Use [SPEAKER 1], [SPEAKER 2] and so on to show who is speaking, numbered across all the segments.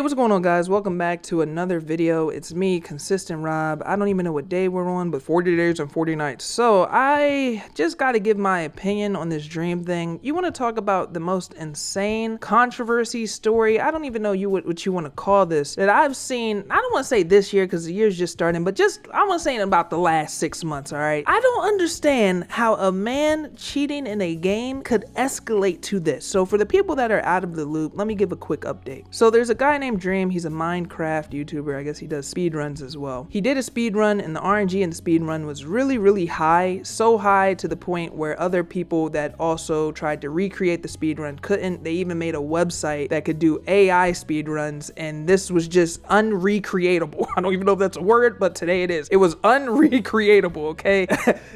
[SPEAKER 1] what's going on, guys? Welcome back to another video. It's me, Consistent Rob. I don't even know what day we're on, but 40 days and 40 nights. So I just got to give my opinion on this dream thing. You want to talk about the most insane controversy story? I don't even know what you want to call this that I've seen. I don't want to say this year because the year's just starting, but I want to say in about the last 6 months, all right? I don't understand how a man cheating in a game could escalate to this. So for the people that are out of the loop, let me give a quick update. So there's a guy named Dream. He's a Minecraft YouTuber. I guess he does speedruns as well. He did a speedrun, and the RNG in the speedrun was really high, so high to the point where other people that also tried to recreate the speedrun couldn't. They even made a website that could do AI speedruns, and this was just unrecreatable. I don't even know if that's a word, but today it is. It was unrecreatable, okay?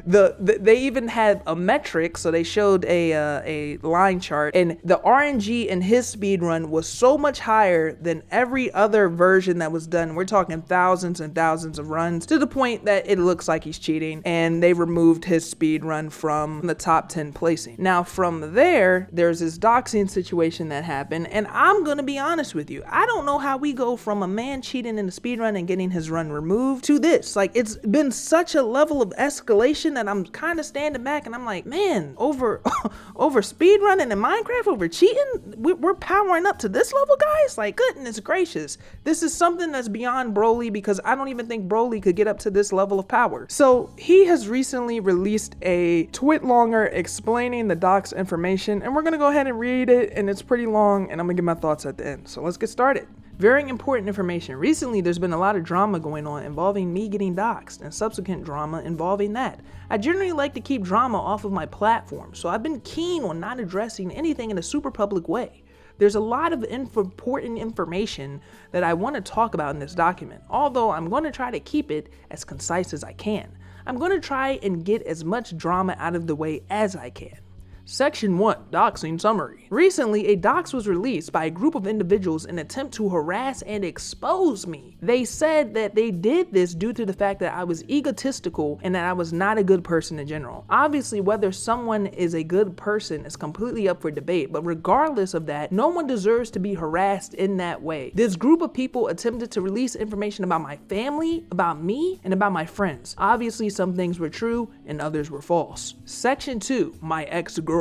[SPEAKER 1] They even had a metric, so they showed a line chart, and the RNG in his speedrun was so much higher than every other version that was done. We're talking thousands and thousands of runs, to the point that it looks like he's cheating, and they removed his speed run from the top 10 placing. Now from there, there's this doxing situation that happened, and I'm gonna be honest with you, I don't know how we go from a man cheating in the speed run and getting his run removed to this. Like, it's been such a level of escalation that I'm kind of standing back and I'm like, man, over speed running in Minecraft, over cheating, we're powering up to this level, guys? Like, goodness gracious, this is something that's beyond Broly, because I don't even think Broly could get up to this level of power. So he has recently released a Twitlonger explaining the docs information, and we're gonna go ahead and read it, and it's pretty long, and I'm gonna give my thoughts at the end. So let's get started. Very important information. Recently, there's been a lot of drama going on involving me getting doxed, and subsequent drama involving that. I generally like to keep drama off of my platform, so I've been keen on not addressing anything in a super public way. There's a lot of important information that I want to talk about in this document, although I'm going to try to keep it as concise as I can. I'm going to try and get as much drama out of the way as I can. Section 1, Doxing Summary. Recently, a dox was released by a group of individuals in an attempt to harass and expose me. They said that they did this due to the fact that I was egotistical and that I was not a good person in general. Obviously, whether someone is a good person is completely up for debate, but regardless of that, no one deserves to be harassed in that way. This group of people attempted to release information about my family, about me, and about my friends. Obviously, some things were true and others were false. Section 2, My Ex-Girlfriend.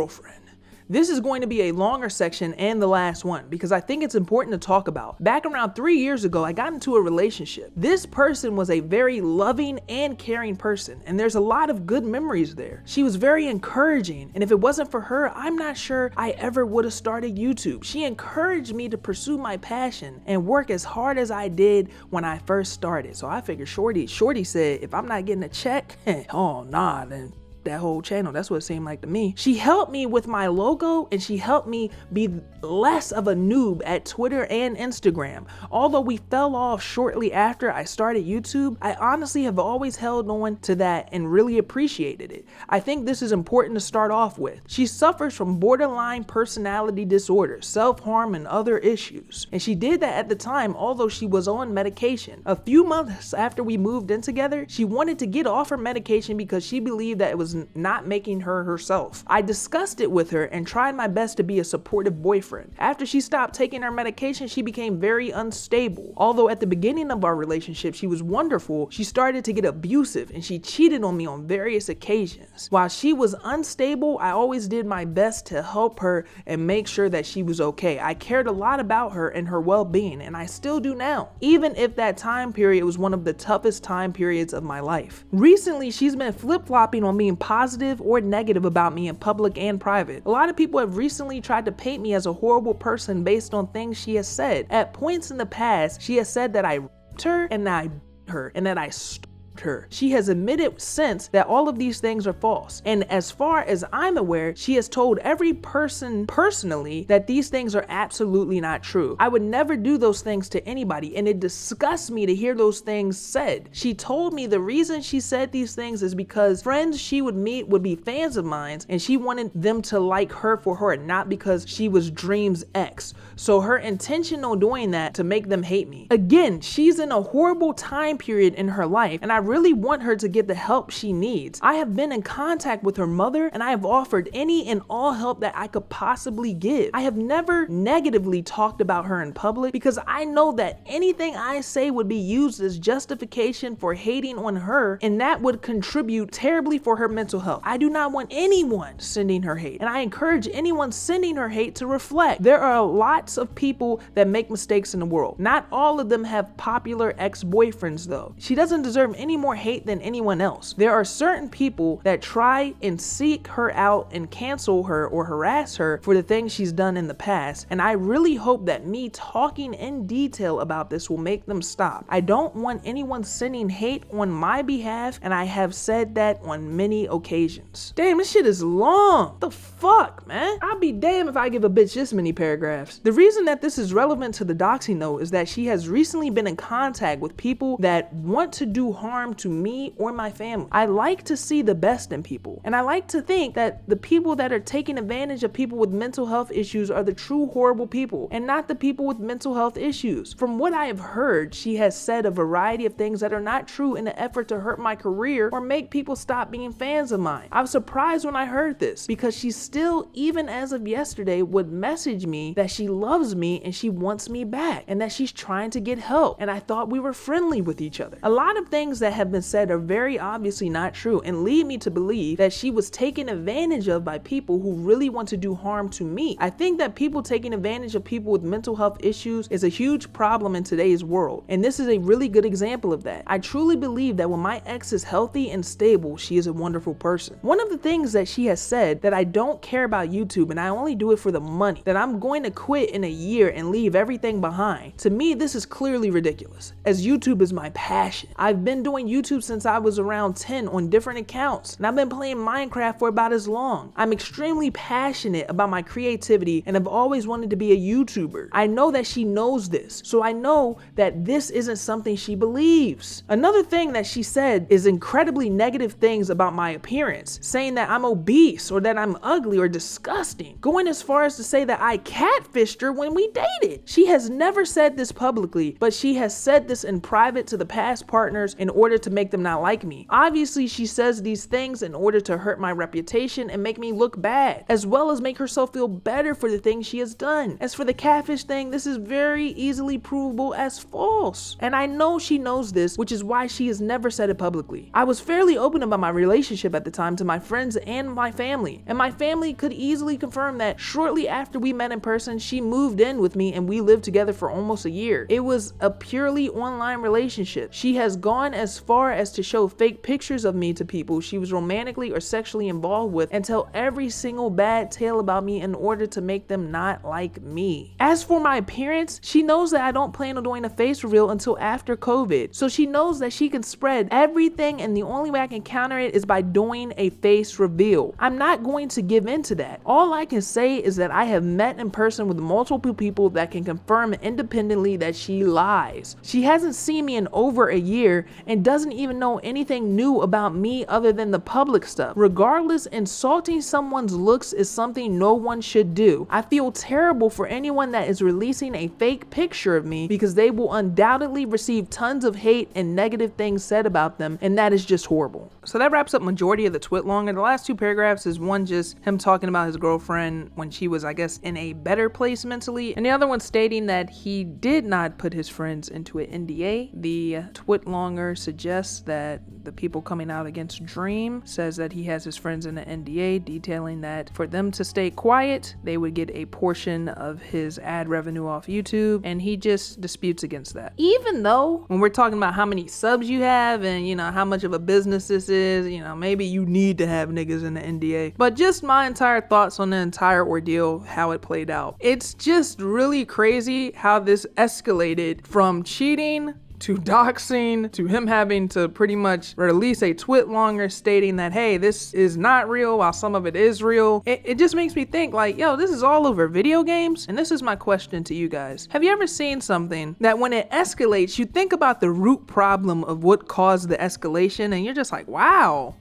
[SPEAKER 1] This is going to be a longer section and the last one, because I think it's important to talk about. Back around 3 years ago, I got into a relationship. This person was a very loving and caring person, and there's a lot of good memories there. She was very encouraging, and if it wasn't for her, I'm not sure I ever would have started YouTube. She encouraged me to pursue my passion and work as hard as I did when I first started. So I figured Shorty said, if I'm not getting a check, oh nah, then that whole channel. That's what it seemed like to me. She helped me with my logo, and she helped me be less of a noob at Twitter and Instagram. Although we fell off shortly after I started YouTube, I honestly have always held on to that and really appreciated it. I think this is important to start off with. She suffers from borderline personality disorder, self-harm, and other issues. And she did that at the time, although she was on medication. A few months after we moved in together, she wanted to get off her medication because she believed that it was not making her herself. I discussed it with her and tried my best to be a supportive boyfriend. After she stopped taking her medication, she became very unstable. Although at the beginning of our relationship, she was wonderful, she started to get abusive and she cheated on me on various occasions. While she was unstable, I always did my best to help her and make sure that she was okay. I cared a lot about her and her well-being, and I still do now, even if that time period was one of the toughest time periods of my life. Recently, she's been flip-flopping on being positive or negative about me in public and private. A lot of people have recently tried to paint me as a horrible person based on things she has said. At points in the past, she has said that I raped her and that I beat her and that I her. She has admitted since that all of these things are false, and as far as I'm aware, she has told every person personally that these things are absolutely not true. I would never do those things to anybody, and it disgusts me to hear those things said. She told me the reason she said these things is because friends she would meet would be fans of mine, and she wanted them to like her for her, not because she was Dream's ex. So her intention on doing that to make them hate me. Again, she's in a horrible time period in her life, and I really want her to get the help she needs. I have been in contact with her mother, and I have offered any and all help that I could possibly give. I have never negatively talked about her in public because I know that anything I say would be used as justification for hating on her, and that would contribute terribly for her mental health. I do not want anyone sending her hate, and I encourage anyone sending her hate to reflect. There are lots of people that make mistakes in the world. Not all of them have popular ex-boyfriends though. She doesn't deserve any more hate than anyone else. There are certain people that try and seek her out and cancel her or harass her for the things she's done in the past, and I really hope that me talking in detail about this will make them stop. I don't want anyone sending hate on my behalf, and I have said that on many occasions. Damn, this shit is long. The fuck, man? I'll be damned if I give a bitch this many paragraphs. The reason that this is relevant to the doxing though is that she has recently been in contact with people that want to do harm to me or my family. I like to see the best in people, and I like to think that the people that are taking advantage of people with mental health issues are the true horrible people and not the people with mental health issues. From what I have heard, she has said a variety of things that are not true in an effort to hurt my career or make people stop being fans of mine. I was surprised when I heard this because she still, even as of yesterday, would message me that she loves me and she wants me back and that she's trying to get help, and I thought we were friendly with each other. A lot of things that have been said are very obviously not true and lead me to believe that she was taken advantage of by people who really want to do harm to me. I think that people taking advantage of people with mental health issues is a huge problem in today's world, and this is a really good example of that. I truly believe that when my ex is healthy and stable, she is a wonderful person. One of the things that she has said that I don't care about YouTube and I only do it for the money, that I'm going to quit in a year and leave everything behind. To me, this is clearly ridiculous, as YouTube is my passion. I've been doing YouTube since I was around 10 on different accounts, and I've been playing Minecraft for about as long. I'm extremely passionate about my creativity and have always wanted to be a YouTuber. I know that she knows this, so I know that this isn't something she believes. Another thing that she said is incredibly negative things about my appearance, saying that I'm obese or that I'm ugly or disgusting, going as far as to say that I catfished her when we dated. She has never said this publicly, but she has said this in private to the past partners in order to make them not like me. Obviously, she says these things in order to hurt my reputation and make me look bad, as well as make herself feel better for the things she has done. As for the catfish thing, this is very easily provable as false, and I know she knows this, which is why she has never said it publicly. I was fairly open about my relationship at the time to my friends and my family, and my family could easily confirm that shortly after we met in person, she moved in with me and we lived together for almost a year. It was a purely online relationship. She has gone as far as to show fake pictures of me to people she was romantically or sexually involved with and tell every single bad tale about me in order to make them not like me. As for my appearance, she knows that I don't plan on doing a face reveal until after COVID, so she knows that she can spread everything, and the only way I can counter it is by doing a face reveal. I'm not going to give in to that. All I can say is that I have met in person with multiple people that can confirm independently that she lies. She hasn't seen me in over a year and doesn't even know anything new about me other than the public stuff. Regardless, insulting someone's looks is something no one should do. I feel terrible for anyone that is releasing a fake picture of me because they will undoubtedly receive tons of hate and negative things said about them, and that is just horrible. So that wraps up majority of the Twitlonger. The last two paragraphs is one just him talking about his girlfriend when she was, I guess, in a better place mentally, and the other one stating that he did not put his friends into an NDA. The Twitlonger suggests that the people coming out against Dream says that he has his friends in an NDA, detailing that for them to stay quiet, they would get a portion of his ad revenue off YouTube, and he just disputes against that. Even though when we're talking about how many subs you have and, you know, how much of a business this is, you know, maybe you need to have niggas in the NDA, but just my entire thoughts on the entire ordeal, how it played out. It's just really crazy how this escalated from cheating to doxing to him having to pretty much release a Twitlonger stating that, hey, this is not real while some of it is real. It just makes me think like, yo, this is all over video games. And this is my question to you guys. Have you ever seen something that when it escalates, you think about the root problem of what caused the escalation and you're just like, wow,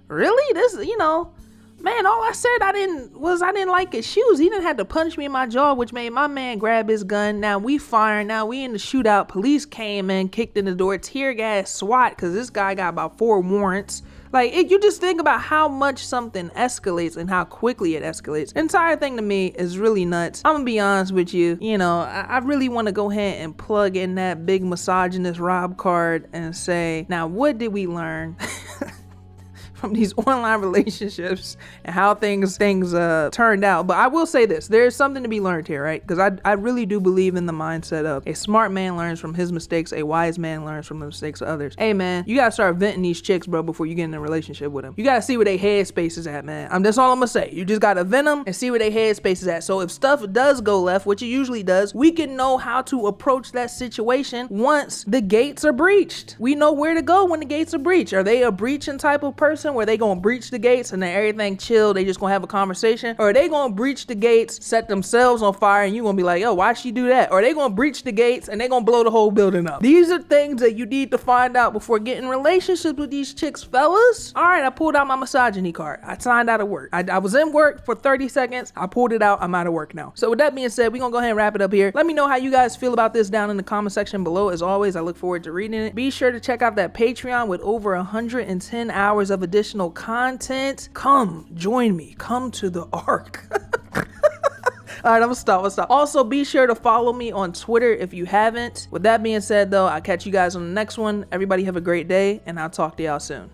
[SPEAKER 1] really? This, you know, Man, all I said I didn't like his shoes. He didn't have to punch me in my jaw, which made my man grab his gun. Now we firing. Now we in the shootout. Police came in, kicked in the door, tear gas, SWAT, because this guy got about 4 warrants. Like, you just think about how much something escalates and how quickly it escalates. The entire thing to me is really nuts. I'm gonna be honest with you. You know, I really want to go ahead and plug in that big misogynist Rob card and say, now what did we learn from these online relationships and how things turned out? But I will say this, there's something to be learned here, right? Because I really do believe in the mindset of a smart man learns from his mistakes, a wise man learns from the mistakes of others. Hey man, you gotta start venting these chicks, bro, before you get in a relationship with them. You gotta see where they headspace is at, man. That's all I'm gonna say. You just gotta vent them and see where they headspace is at. So if stuff does go left, which it usually does, we can know how to approach that situation once the gates are breached. We know where to go when the gates are breached. Are they a breaching type of person where they gonna breach the gates and then everything chill, they just gonna have a conversation? Or are they gonna breach the gates, set themselves on fire, and you gonna be like, yo, why'd she do that? Or are they gonna breach the gates and they gonna blow the whole building up? These are things that you need to find out before getting relationships with these chicks, fellas. All right, I pulled out my misogyny card. I signed out of work. I was in work for 30 seconds. I pulled it out. I'm out of work now. So with that being said, we're gonna go ahead and wrap it up here. Let me know how you guys feel about this down in the comment section below. As always, I look forward to reading it. Be sure to check out that Patreon with over 110 hours of additional content. Come join me. Come to the arc. All right, I'm gonna stop. Also, be sure to follow me on Twitter if you haven't. With that being said, though, I'll catch you guys on the next one. Everybody have a great day, and I'll talk to y'all soon.